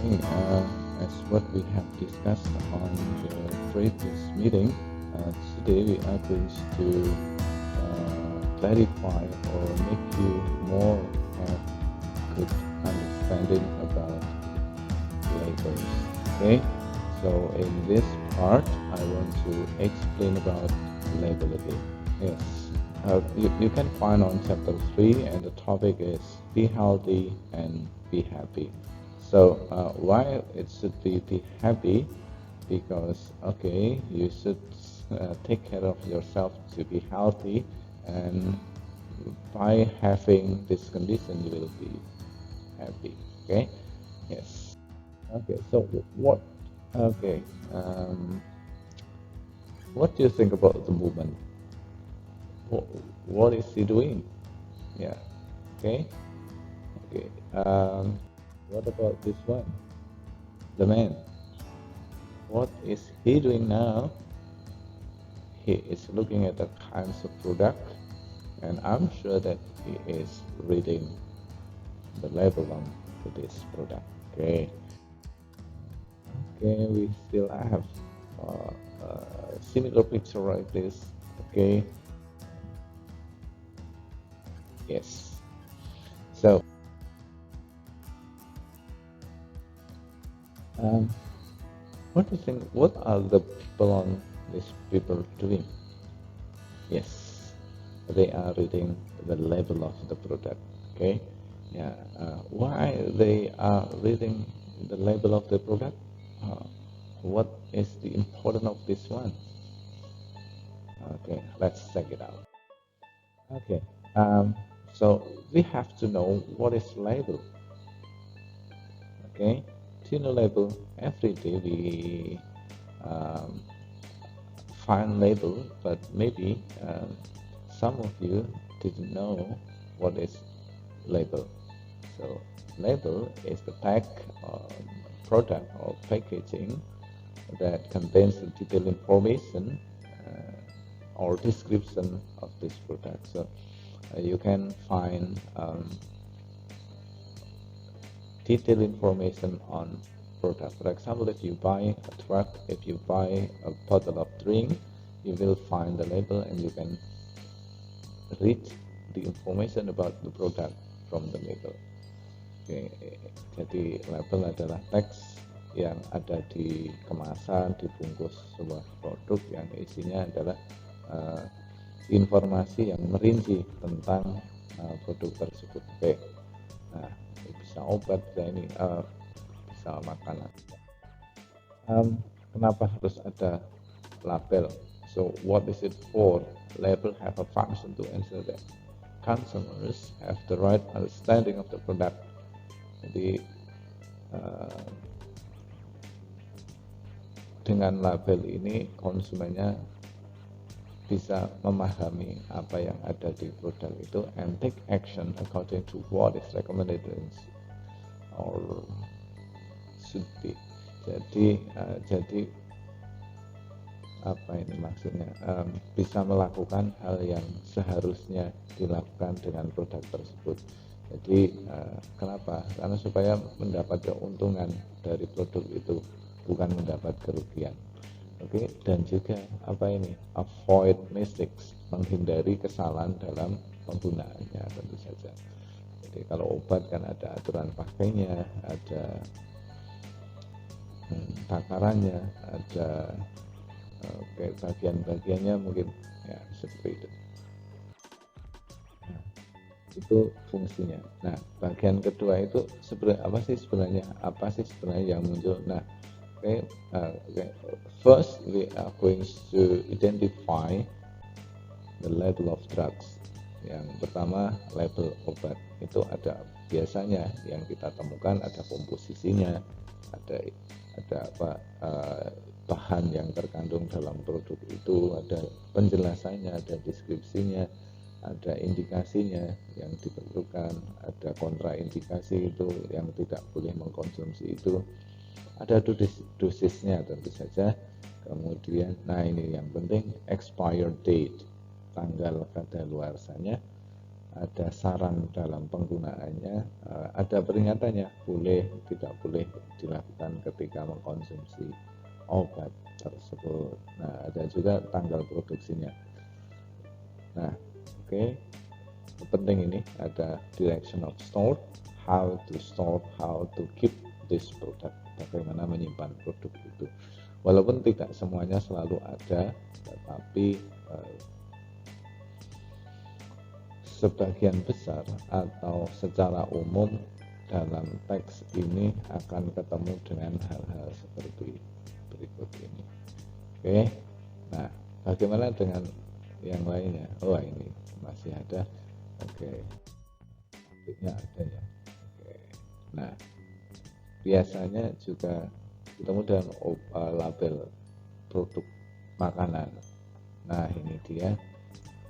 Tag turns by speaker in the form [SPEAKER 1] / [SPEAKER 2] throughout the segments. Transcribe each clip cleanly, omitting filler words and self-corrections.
[SPEAKER 1] Okay, as what we have discussed on the previous meeting, today we are going to clarify or make you more have good understanding about labels. Okay, so in this part, I want to explain about label again. Yes, you can find on chapter 3, and the topic is be healthy and be happy. So why it should be happy? Because okay, you should take care of yourself to be healthy, and by having this condition you will be happy. Okay, yes. Okay, so what? Okay, what do you think about the movement? What is he doing? Yeah. Okay. Okay. What about this one? The man. What is he doing now? He is looking at the kinds of product, and I'm sure that he is reading the label on this product. Okay. Okay. We still have a similar picture like this. Okay. Yes. So, what do you think? What are the people on these people doing? Yes, they are reading the label of the product. Okay, yeah. Why they are reading the label of the product? What is the importance of this one? Okay, let's check it out. Okay, so we have to know what is label. Okay, to know label, every day we um, find label, but maybe some of you didn't know what is label. So label is the pack or product or packaging that contains the detailed information or description of this product. So you can find detailed information on product. For example, if you buy a truck, if you buy a bottle of drink, you will find the label and you can read the information about the product from the label. Oke, jadi label adalah teks yang ada di kemasan, dibungkus sebuah produk yang isinya adalah informasi yang merinci tentang produk tersebut. Oke, nah bisa obat, bisa makanan. Kenapa harus ada label? So what is it for? Label have a function to ensure that consumers have the right understanding of the product. Jadi dengan label ini konsumennya bisa memahami apa yang ada di produk itu and take action according to what is recommended or should be. Jadi apa ini maksudnya, bisa melakukan hal yang seharusnya dilakukan dengan produk tersebut. Jadi kenapa? Karena supaya mendapat keuntungan dari produk itu, bukan mendapat kerugian. Oke, dan juga apa ini, avoid mistakes, menghindari kesalahan dalam penggunaannya tentu saja. Jadi kalau obat kan ada aturan pakainya, ada takarannya, ada bagian-bagiannya mungkin ya seperti itu. Nah, itu fungsinya. Nah, bagian kedua itu sebenarnya apa sih yang muncul? Nah, first we are going to identify the label of drugs. Yang pertama, label obat itu ada biasanya yang kita temukan ada komposisinya, ada bahan yang terkandung dalam produk itu, ada penjelasannya, ada deskripsinya, ada indikasinya yang diperlukan, ada kontraindikasi itu yang tidak boleh mengkonsumsi itu, ada dosisnya tentu saja. Kemudian, nah ini yang penting, expired date, tanggal kadaluarsanya, ada saran dalam penggunaannya, ada peringatannya, boleh tidak boleh dilakukan ketika mengkonsumsi obat tersebut. Nah, ada juga tanggal produksinya. Nah, oke. Penting ini ada direction of store, how to store, how to keep this product, bagaimana menyimpan produk itu. Walaupun tidak semuanya selalu ada, tetapi sebagian besar atau secara umum dalam teks ini akan ketemu dengan hal-hal seperti berikut ini. Oke, nah bagaimana dengan yang lainnya? Oh, ini masih ada. Oke, selanjutnya ada ya. Oke, nah biasanya juga ketemu dengan label produk makanan. Nah, ini dia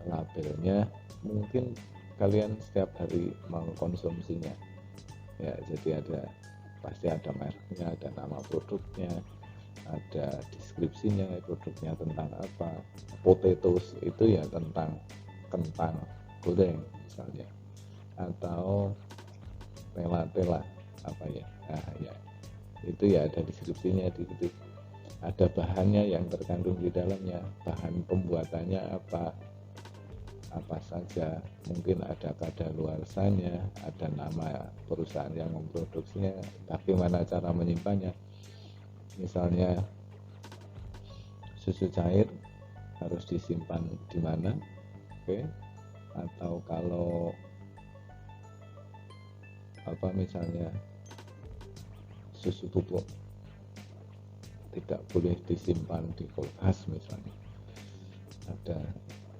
[SPEAKER 1] labelnya, mungkin kalian setiap hari mengkonsumsinya ya, jadi pasti ada mereknya, ada nama produknya, ada deskripsinya, produknya tentang apa. Potatoes itu ya tentang kentang goreng misalnya, atau tela-tela apa ya, nah ya itu ya ada deskripsinya di situ, ada bahannya yang terkandung di dalamnya, bahan pembuatannya apa saja, mungkin ada kadaluarsanya, ada nama perusahaan yang memproduksinya, bagaimana cara menyimpannya. Misalnya susu cair harus disimpan di mana, oke. Atau kalau apa misalnya susu bubuk tidak boleh disimpan di kulkas misalnya, ada.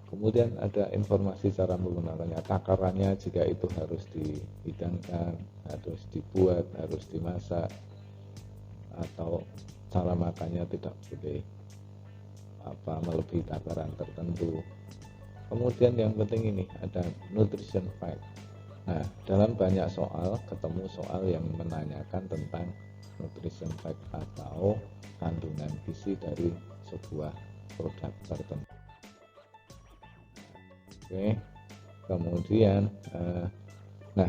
[SPEAKER 1] Kemudian ada informasi cara menggunakannya, takarannya jika itu harus dihidangkan, harus dibuat, harus dimasak, atau cara makannya tidak boleh melebihi takaran tertentu. Kemudian yang penting ini ada nutrition fact. Nah, dalam banyak soal ketemu soal yang menanyakan tentang nutrition fact atau kandungan gizi dari sebuah produk tertentu. Oke, kemudian nah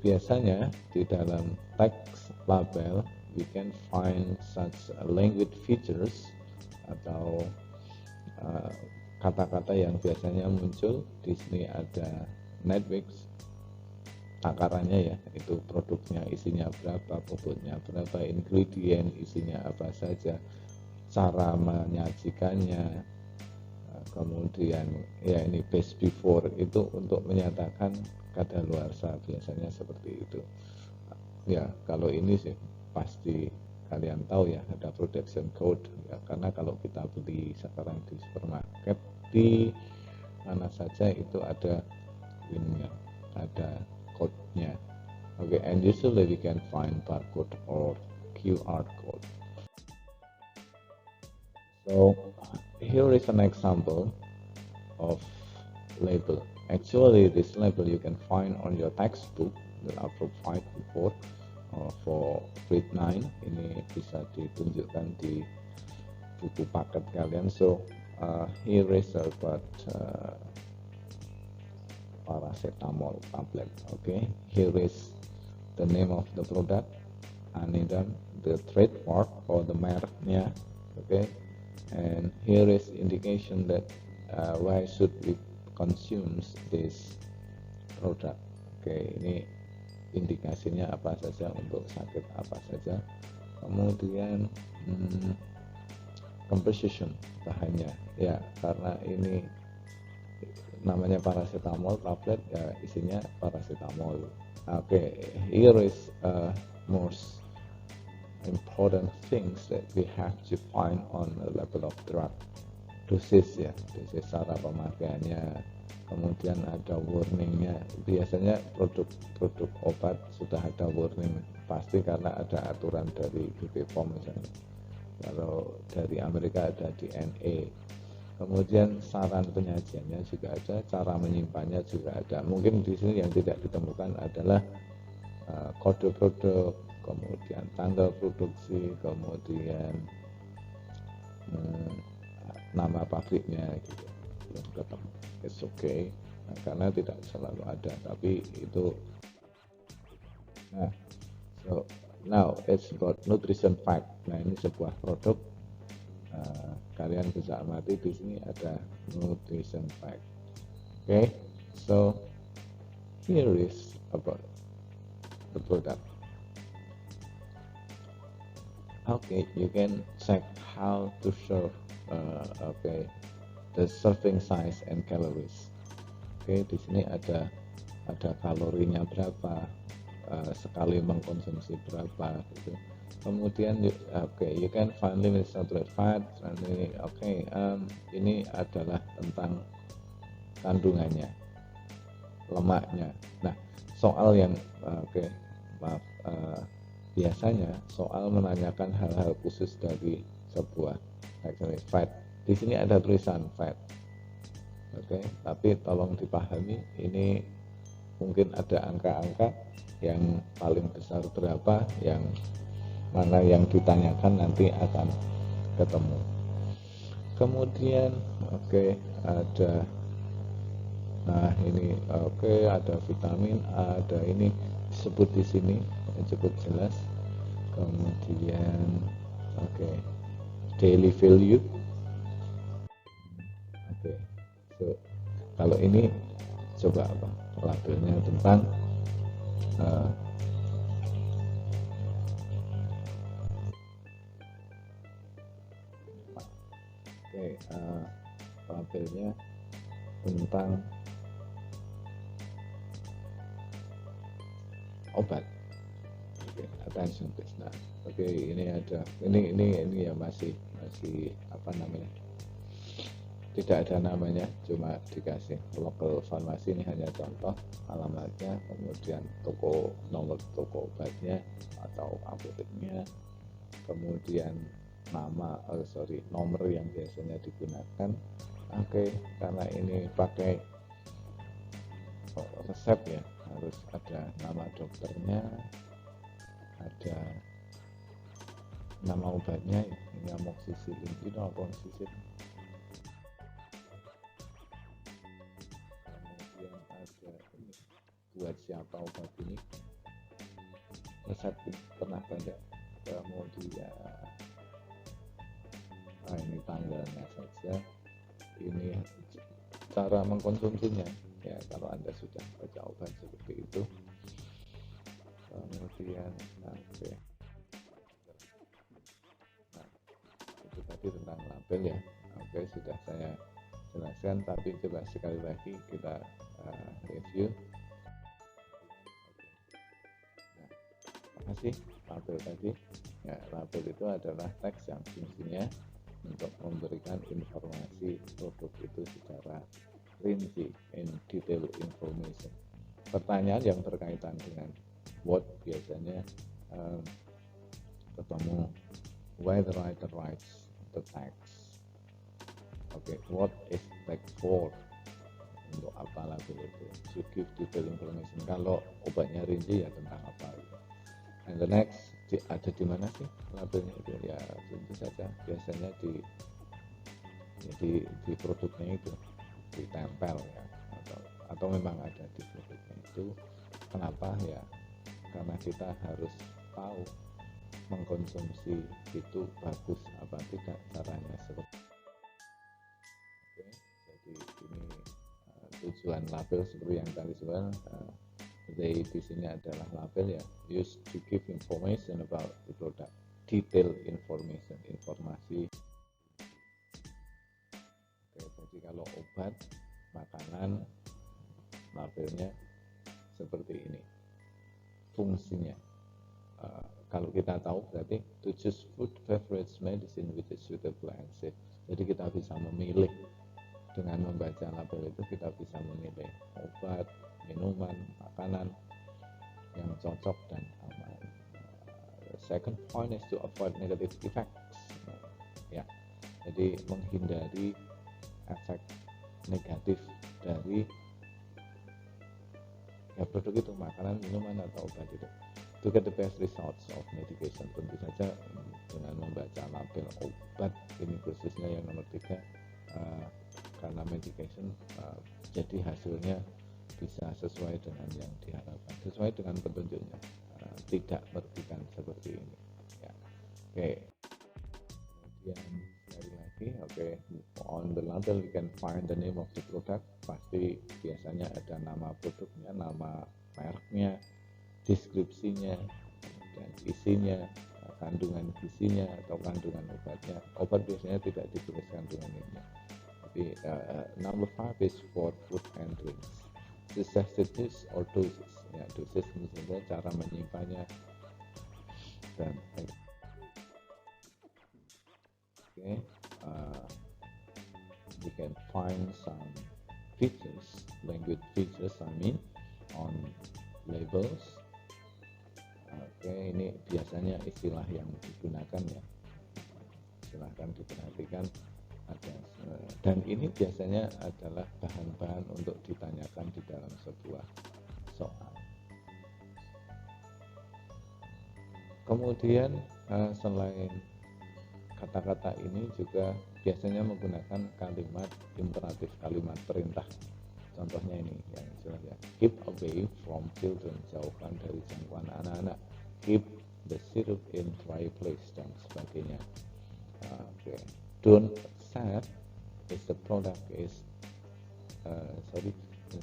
[SPEAKER 1] biasanya di dalam teks label we can find such language features atau kata-kata yang biasanya muncul di sini. Ada Netflix, takarannya ya, itu produknya isinya berapa, bobotnya berapa, ingredient isinya apa saja, cara menyajikannya. Kemudian ya ini best before itu untuk menyatakan kadaluarsa, biasanya seperti itu ya. Kalau ini sih pasti kalian tahu ya, ada production code ya, karena kalau kita beli sekarang di supermarket di mana saja itu ada ininya, ada code-nya. Oke, and usually we can find barcode or QR code. So here is an example of label. Actually, this label you can find on your textbook that I provide before for grade 9. Ini bisa ditunjukkan di buku paket kalian. So here is about paracetamol tablet. Okay, here is the name of the product, and then the trademark or the mereknya. Okay, and here is indication that why should we consume this product. Oke, ini indikasinya apa saja, untuk sakit apa saja. Kemudian composition, bahannya ya, karena ini namanya paracetamol tablet ya, isinya paracetamol. Oke, here is most important things that we have to find on the level of drug. Dosis ya, dosis, cara pemakaiannya, kemudian ada warningnya. Biasanya produk obat sudah ada warning, pasti karena ada aturan dari BPOM misalnya. Kalau dari Amerika ada DNA. Kemudian saran penyajiannya juga ada, cara menyimpannya juga ada. Mungkin di sini yang tidak ditemukan adalah kode produk, kemudian tanggal produksi, kemudian nama pabriknya gitu, belum ketemu. It's okay. karena tidak selalu ada, tapi itu. Nah, so now it's about nutrition fact. Nah, ini sebuah produk, kalian bisa amati di sini ada nutrition fact. Okay, so here is about the product. Okay, you can check how to serve. Okay, the serving size and calories. Oke, di sini ada kalorinya berapa, sekali mengkonsumsi berapa gitu. Kemudian you can find limited saturated fat. Ini adalah tentang kandungannya, lemaknya. Nah, soal yang biasanya soal menanyakan hal-hal khusus dari sebuah fat. Di sini ada tulisan fat. Oke, tapi tolong dipahami, ini mungkin ada angka-angka yang paling besar berapa, yang mana yang ditanyakan nanti akan ketemu. Kemudian ada, nah ini ada vitamin, ada ini disebut di sini cukup jelas. Kemudian daily value. So, kalau ini coba labelnya tentang labelnya tentang obat. Attention please. Nah, ini ada ini ya masih apa namanya, tidak ada namanya, cuma dikasih local farmasi. Ini hanya contoh alamatnya, kemudian nomor toko obatnya atau apoteknya, kemudian nomor yang biasanya digunakan. Karena ini pakai resep ya, harus ada nama dokternya, ada nama obatnya, ini amoxicillin itu amoxicillin. Kemudian ada ini, buat siapa obat ini, resep pernah baca. Kemudian ini tanggalnya saja, ini cara mengkonsumsinya ya, kalau Anda sudah baca obat seperti itu. Kemudian nah, itu tadi tentang label ya. Sudah saya jelaskan, tapi coba sekali lagi kita review. Apa sih label tadi? Ya, label itu adalah teks yang fungsinya untuk memberikan informasi produk itu secara rinci, in detail information. Pertanyaan yang berkaitan dengan what biasanya ketemu, why the writer writes the text. What is text for? Untuk apa label itu? To give detail information. Kalau obatnya rinci ya tentang apa itu. And the next, ada di mana sih labelnya itu? Ya tentu saja biasanya di produknya itu ditempel ya, atau memang ada di produknya itu. Kenapa ya? Karena kita harus tahu mengkonsumsi itu bagus apa tidak, caranya seperti. Jadi ini tujuan label seperti yang tadi sebutkan. Jadi di sini adalah label ya, used to give information about the product, detail information, informasi. Jadi kalau obat, makanan, labelnya seperti ini. Fungsinya, kalau kita tahu berarti to choose food, beverage, medicine which is suitable and safe. Jadi kita bisa memilih, dengan membaca label itu kita bisa memilih obat, minuman, makanan yang cocok dan aman. Second point is to avoid negative effects. Ya, jadi menghindari efek negatif dari ya produk itu, makanan, minuman atau obat itu. To get the best results of medication, tentu saja dengan membaca label obat, ini khususnya yang nomor 3, karena medication jadi hasilnya bisa sesuai dengan yang diharapkan, sesuai dengan petunjuknya, tidak merugikan seperti ini ya. Oke, kemudian sekali lagi, oke, on the label you can find the name of the product. Pasti biasanya ada nama produknya, nama mereknya, deskripsinya, dan isinya, kandungan gizinya atau kandungan obatnya. Obat biasanya tidak ditulis kandungan ini. Jadi number 5 is for food and drinks. Suggested dose or doses. Ya, dosis misalnya cara menyimpannya dan we can find some features, language features I mean, on labels. Oke, ini biasanya istilah yang digunakan ya, silahkan diperhatikan ada, dan ini biasanya adalah bahan-bahan untuk ditanyakan di dalam sebuah soal. Kemudian selain kata-kata ini juga biasanya menggunakan kalimat imperatif, kalimat perintah. Contohnya ini yang jelas ya, keep away from children, jauhkan dari jangkauan anak-anak, keep the syrup in dry place, dan sebagainya. Okay. Don't accept if the product is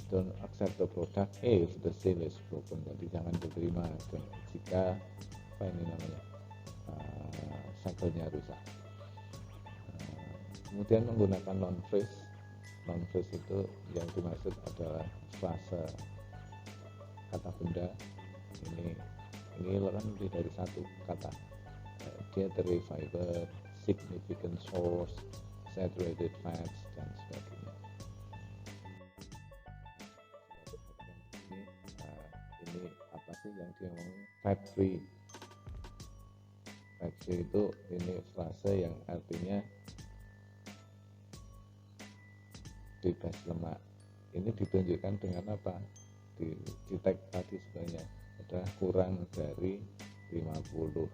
[SPEAKER 1] don't accept the product if the seal is broken. Jadi jangan diterima jika apa ini namanya segelnya rusak. Kemudian menggunakan noun phrase. Noun phrase itu yang dimaksud adalah frase kata benda. Ini kan lebih dari satu kata. Dietary fiber, significant source, saturated fats, dan sebagainya. Ini apa sih yang dia ngomong? Fat free. Fat free itu ini frase yang artinya bebas lemak. Ini ditunjukkan dengan apa? Di tag tadi sebenarnya adalah kurang dari 50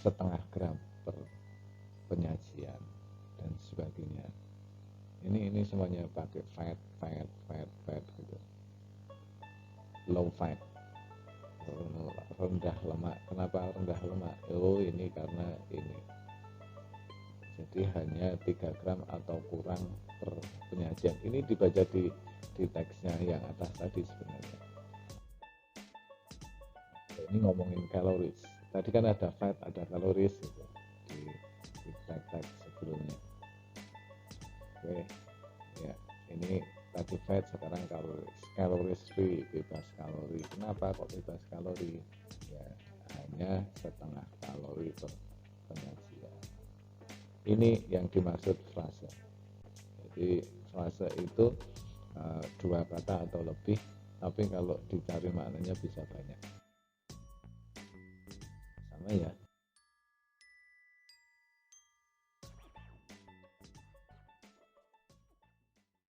[SPEAKER 1] setengah gram per penyajian dan sebagainya. Ini semuanya pakai fat gitu. Low fat, rendah lemak. Kenapa rendah lemak? Oh, ini karena ini. Jadi hanya 3 gram atau kurang per penyajian. Ini dibaca di teksnya yang atas tadi sebenarnya. Ini ngomongin calories. Tadi kan ada fat, ada calories gitu, di tag sebelumnya. Oke, ya ini tadi fat, sekarang calories free, bebas kalori. Kenapa kok bebas kalori? Ya hanya setengah kalori per penyajian. Ini yang dimaksud frase. Jadi frase itu 2 kata atau lebih, tapi kalau dicari maknanya bisa banyak. Sama ya.